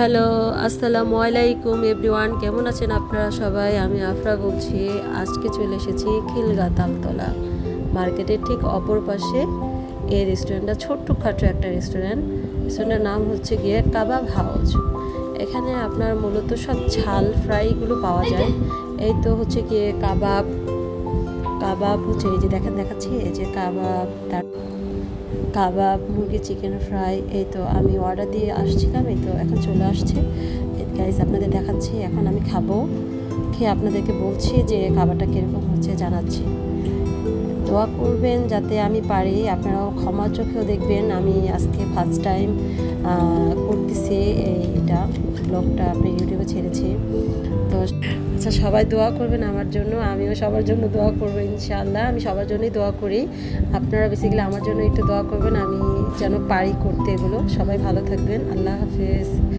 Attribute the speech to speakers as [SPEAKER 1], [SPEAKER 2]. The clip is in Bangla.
[SPEAKER 1] হ্যালো, আসসালামু আলাইকুম এভরিওয়ান। কেমন আছেন আপনারা সবাই? আমি আফরা বলছি। আজকে চলে এসেছি খিলগা তালতলা মার্কেটের ঠিক অপর পাশে। এই রেস্টুরেন্টটা ছোট্টখাটো একটা রেস্টুরেন্টের নাম হচ্ছে গিয়ে কাবাব হাউস। এখানে আপনার মূলত সব ঝাল ফ্রাইগুলো পাওয়া যায়। এই তো হচ্ছে গিয়ে কাবাব কাবাব হচ্ছে এই যে দেখাচ্ছি, এই যে কাবাব, মুরগি চিকেন ফ্রাই। এই তো আমি অর্ডার দিয়ে আসছিলাম, এই তো এখন চলে আসছে। গাইস আপনাদের দেখাচ্ছি, এখন আমি খাবো, খেয়ে আপনাদেরকে বলছি যে খাবারটা কীরকম হচ্ছে জানাচ্ছি। দোয়া করবেন যাতে আমি পারি, আপনারাও ক্ষমা চোখেও দেখবেন। আমি আজকে ফার্স্ট টাইম করতেছি এইটা ব্লগটা, আপনি ইউটিউবে ছেড়েছি। তো আচ্ছা, সবাই দোয়া করবেন আমার জন্য, আমিও সবার জন্য দোয়া করবো ইনশাআল্লাহ। আমি সবার জন্যই দোয়া করি, আপনারা বেসিক্যালি আমার জন্য একটু দোয়া করবেন, আমি যেন পারি করতে এগুলো। সবাই ভালো থাকবেন, আল্লাহ হাফেজ।